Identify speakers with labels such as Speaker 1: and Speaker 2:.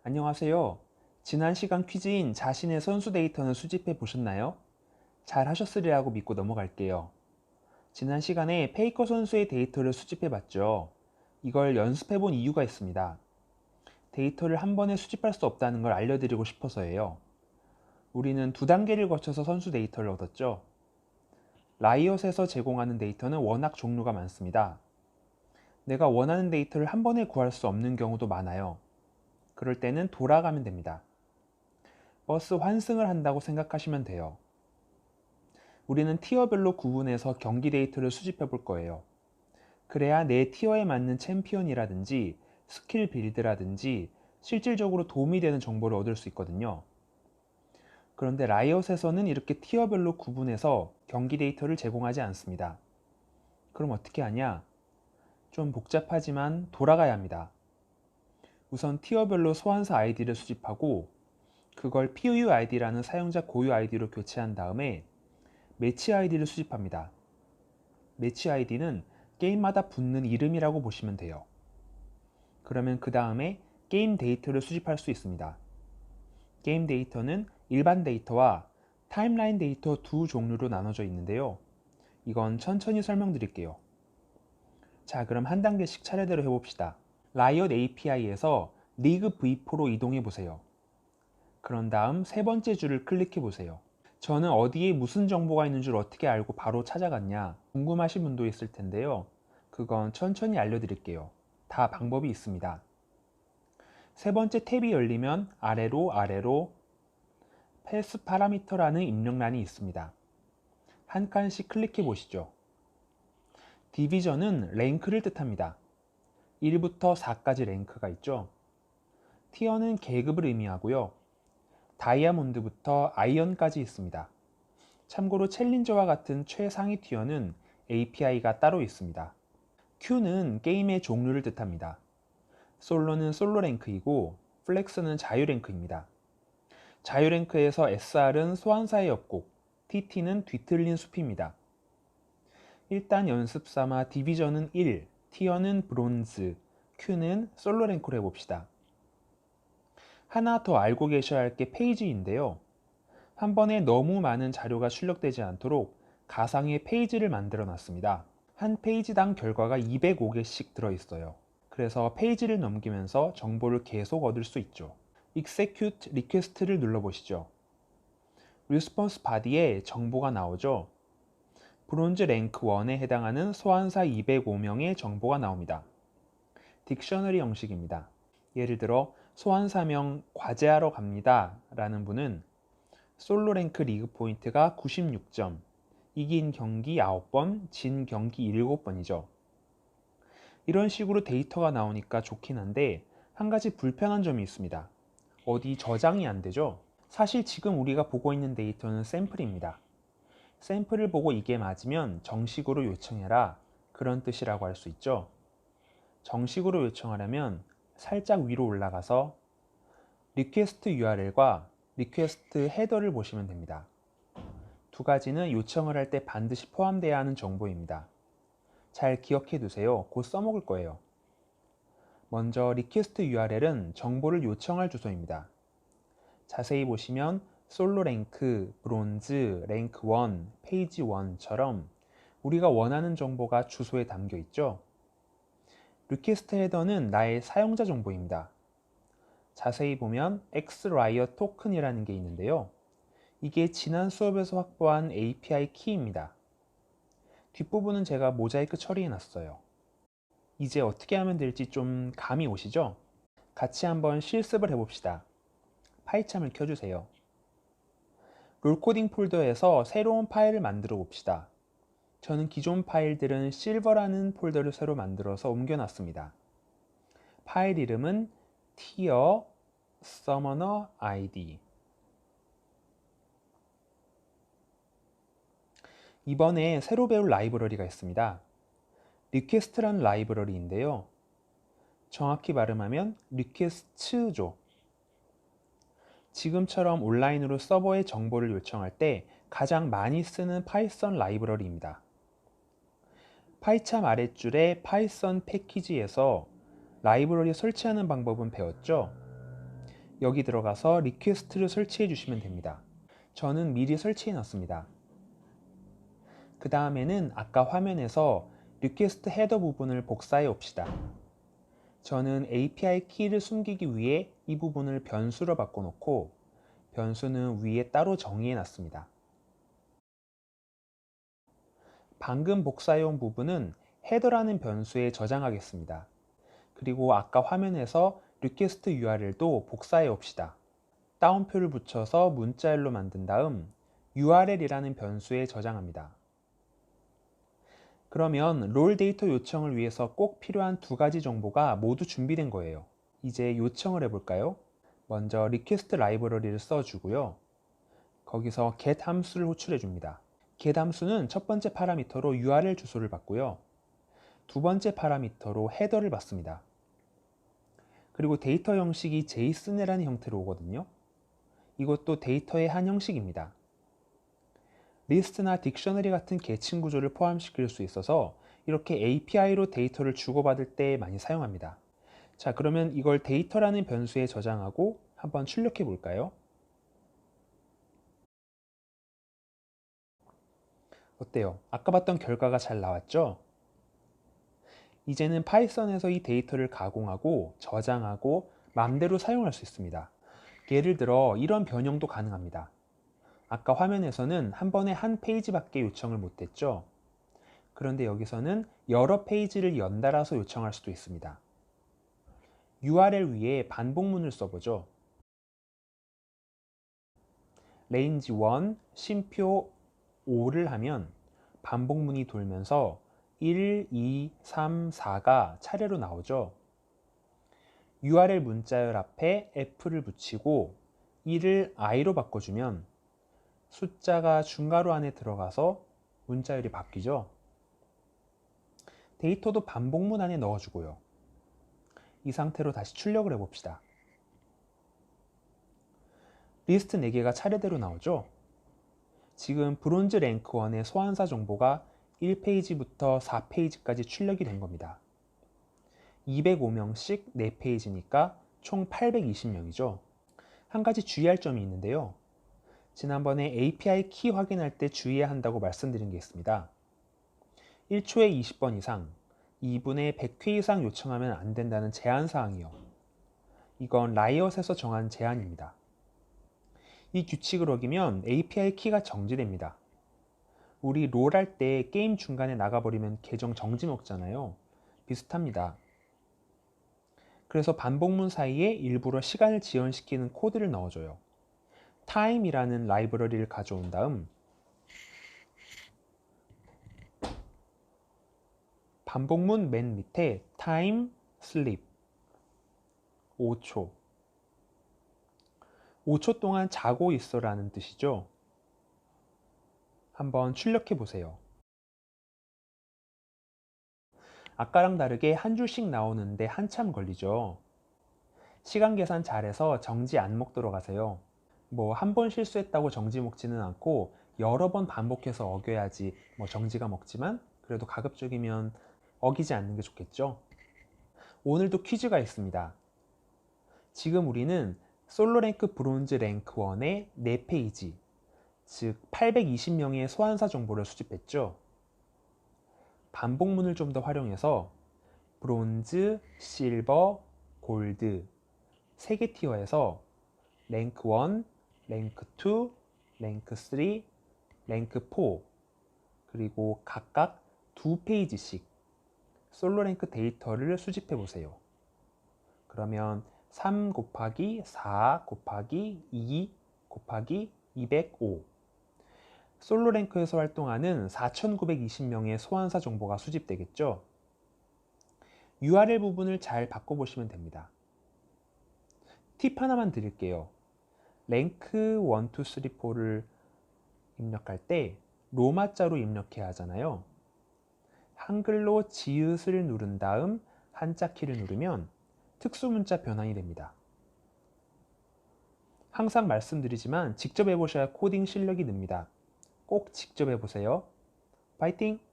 Speaker 1: 안녕하세요. 지난 시간 퀴즈인 자신의 선수 데이터는 수집해 보셨나요? 잘 하셨으리라고 믿고 넘어갈게요. 지난 시간에 페이커 선수의 데이터를 수집해 봤죠. 이걸 연습해 본 이유가 있습니다. 데이터를 한 번에 수집할 수 없다는 걸 알려드리고 싶어서예요. 우리는 두 단계를 거쳐서 선수 데이터를 얻었죠. 라이엇에서 제공하는 데이터는 워낙 종류가 많습니다. 내가 원하는 데이터를 한 번에 구할 수 없는 경우도 많아요. 그럴 때는 돌아가면 됩니다. 버스 환승을 한다고 생각하시면 돼요. 우리는 티어별로 구분해서 경기 데이터를 수집해 볼 거예요. 그래야 내 티어에 맞는 챔피언이라든지 스킬 빌드라든지 실질적으로 도움이 되는 정보를 얻을 수 있거든요. 그런데 라이엇에서는 이렇게 티어별로 구분해서 경기 데이터를 제공하지 않습니다. 그럼 어떻게 하냐? 좀 복잡하지만 돌아가야 합니다. 우선 티어별로 소환사 아이디를 수집하고 그걸 POU 아이디라는 사용자 고유 아이디로 교체한 다음에 매치 아이디를 수집합니다. 매치 아이디는 게임마다 붙는 이름이라고 보시면 돼요. 그러면 그 다음에 게임 데이터를 수집할 수 있습니다. 게임 데이터는 일반 데이터와 타임라인 데이터 두 종류로 나눠져 있는데요. 이건 천천히 설명드릴게요. 자, 그럼 한 단계씩 차례대로 해봅시다. 라이엇 API에서 리그 V4로 이동해 보세요. 그런 다음 세 번째 줄을 클릭해 보세요. 저는 어디에 무슨 정보가 있는 줄 어떻게 알고 바로 찾아갔냐 궁금하신 분도 있을 텐데요. 그건 천천히 알려드릴게요. 다 방법이 있습니다. 세 번째 탭이 열리면 아래로 패스 파라미터라는 입력란이 있습니다. 한 칸씩 클릭해 보시죠. 디비전은 랭크를 뜻합니다. 1부터 4까지 랭크가 있죠. 티어는 계급을 의미하고요. 다이아몬드부터 아이언까지 있습니다. 참고로 챌린저와 같은 최상위 티어는 API가 따로 있습니다. Q는 게임의 종류를 뜻합니다. 솔로는 솔로 랭크이고 플렉스는 자유 랭크입니다. 자유 랭크에서 SR은 소환사의 협곡, TT는 뒤틀린 숲입니다. 일단 연습 삼아 디비전은 1, 티어는 브론즈, Q는 솔로 랭크로 해봅시다. 하나 더 알고 계셔야 할 게 페이지인데요. 한 번에 너무 많은 자료가 출력되지 않도록 가상의 페이지를 만들어 놨습니다. 한 페이지당 결과가 205개씩 들어있어요. 그래서 페이지를 넘기면서 정보를 계속 얻을 수 있죠. Execute Request를 눌러보시죠. Response Body에 정보가 나오죠. 브론즈 랭크 1에 해당하는 소환사 205명의 정보가 나옵니다. 딕셔너리 형식입니다. 예를 들어 소환사명 과제하러 갑니다 라는 분은 솔로 랭크 리그 포인트가 96점, 이긴 경기 9번, 진 경기 7번이죠. 이런 식으로 데이터가 나오니까 좋긴 한데 한 가지 불편한 점이 있습니다. 어디 저장이 안 되죠? 사실 지금 우리가 보고 있는 데이터는 샘플입니다. 샘플을 보고 이게 맞으면 정식으로 요청해라 그런 뜻이라고 할 수 있죠. 정식으로 요청하려면 살짝 위로 올라가서 리퀘스트 URL과 리퀘스트 헤더를 보시면 됩니다. 두 가지는 요청을 할 때 반드시 포함되어야 하는 정보입니다. 잘 기억해 두세요. 곧 써먹을 거예요. 먼저 리퀘스트 URL은 정보를 요청할 주소입니다. 자세히 보시면 솔로 랭크, 브론즈, 랭크 1, 페이지 1처럼 우리가 원하는 정보가 주소에 담겨 있죠. 리퀘스트 헤더는 나의 사용자 정보입니다. 자세히 보면 Xriot 토큰이라는 게 있는데요. 이게 지난 수업에서 확보한 API 키입니다. 뒷부분은 제가 모자이크 처리해 놨어요. 이제 어떻게 하면 될지 좀 감이 오시죠? 같이 한번 실습을 해봅시다. 파이참을 켜주세요. 롤코딩 폴더에서 새로운 파일을 만들어 봅시다. 저는 기존 파일들은 실버라는 폴더를 새로 만들어서 옮겨놨습니다. 파일 이름은 tier summoner id. 이번에 새로 배울 라이브러리가 있습니다. 리퀘스트라는 라이브러리인데요. 정확히 발음하면 리퀘스트죠. 지금처럼 온라인으로 서버에 정보를 요청할 때 가장 많이 쓰는 파이썬 라이브러리입니다. 파이참 아랫줄에 파이썬 패키지에서 라이브러리 설치하는 방법은 배웠죠? 여기 들어가서 리퀘스트를 설치해 주시면 됩니다. 저는 미리 설치해 놨습니다. 그 다음에는 아까 화면에서 리퀘스트 헤더 부분을 복사해 옵시다. 저는 API 키를 숨기기 위해 이 부분을 변수로 바꿔놓고 변수는 위에 따로 정의해 놨습니다. 방금 복사해온 부분은 헤더라는 변수에 저장하겠습니다. 그리고 아까 화면에서 리퀘스트 URL도 복사해 옵시다. 따옴표를 붙여서 문자열로 만든 다음 URL이라는 변수에 저장합니다. 그러면 롤 데이터 요청을 위해서 꼭 필요한 두 가지 정보가 모두 준비된 거예요. 이제 요청을 해볼까요? 먼저 리퀘스트 라이브러리를 써주고요. 거기서 get 함수를 호출해 줍니다. get 함수는 첫 번째 파라미터로 URL 주소를 받고요. 두 번째 파라미터로 헤더를 받습니다. 그리고 데이터 형식이 JSON이라는 형태로 오거든요. 이것도 데이터의 한 형식입니다. 리스트나 딕셔너리 같은 계층 구조를 포함시킬 수 있어서 이렇게 API로 데이터를 주고받을 때 많이 사용합니다. 자, 그러면 이걸 데이터라는 변수에 저장하고 한번 출력해 볼까요? 어때요? 아까 봤던 결과가 잘 나왔죠? 이제는 파이썬에서 이 데이터를 가공하고 저장하고 맘대로 사용할 수 있습니다. 예를 들어 이런 변형도 가능합니다. 아까 화면에서는 한 번에 한 페이지밖에 요청을 못했죠. 그런데 여기서는 여러 페이지를 연달아서 요청할 수도 있습니다. URL 위에 반복문을 써보죠. range 1, 쉼표 5를 하면 반복문이 돌면서 1, 2, 3, 4가 차례로 나오죠. URL 문자열 앞에 F를 붙이고 1을 I로 바꿔주면 숫자가 중괄호 안에 들어가서 문자열이 바뀌죠. 데이터도 반복문 안에 넣어주고요. 이 상태로 다시 출력을 해봅시다. 리스트 4개가 차례대로 나오죠. 지금 브론즈 랭크 1의 소환사 정보가 1페이지부터 4페이지까지 출력이 된 겁니다. 205명씩 4페이지니까 총 820명이죠. 한 가지 주의할 점이 있는데요. 지난번에 API 키 확인할 때 주의해야 한다고 말씀드린 게 있습니다. 1초에 20번 이상, 2분에 100회 이상 요청하면 안 된다는 제한사항이요. 이건 라이엇에서 정한 제한입니다. 이 규칙을 어기면 API 키가 정지됩니다. 우리 롤 할 때 게임 중간에 나가버리면 계정 정지 먹잖아요. 비슷합니다. 그래서 반복문 사이에 일부러 시간을 지연시키는 코드를 넣어줘요. time이라는 라이브러리를 가져온 다음 반복문 맨 밑에 time sleep 5초 5초 동안 자고 있어 라는 뜻이죠. 한번 출력해 보세요. 아까랑 다르게 한 줄씩 나오는데 한참 걸리죠. 시간 계산 잘해서 정지 안 먹도록 하세요. 뭐 한 번 실수했다고 정지 먹지는 않고 여러 번 반복해서 어겨야지 정지가 먹지만 그래도 가급적이면 어기지 않는 게 좋겠죠. 오늘도 퀴즈가 있습니다. 지금 우리는 솔로랭크 브론즈 랭크 1의 4페이지, 즉 820명의 소환사 정보를 수집했죠. 반복문을 좀 더 활용해서 브론즈, 실버, 골드 3개 티어에서 랭크 1, 랭크 2, 랭크 3, 랭크 4 그리고 각각 2페이지씩 솔로 랭크 데이터를 수집해 보세요. 그러면 3 곱하기 4 곱하기 2 곱하기 205 솔로 랭크에서 활동하는 4,920명의 소환사 정보가 수집되겠죠. URL 부분을 잘 바꿔보시면 됩니다. 팁 하나만 드릴게요. 랭크 1, 2, 3, 4를 입력할 때 로마자로 입력해야 하잖아요. 한글로 지읒을 누른 다음 한자 키를 누르면 특수문자 변환이 됩니다. 항상 말씀드리지만 직접 해보셔야 코딩 실력이 늡니다. 꼭 직접 해보세요. 파이팅!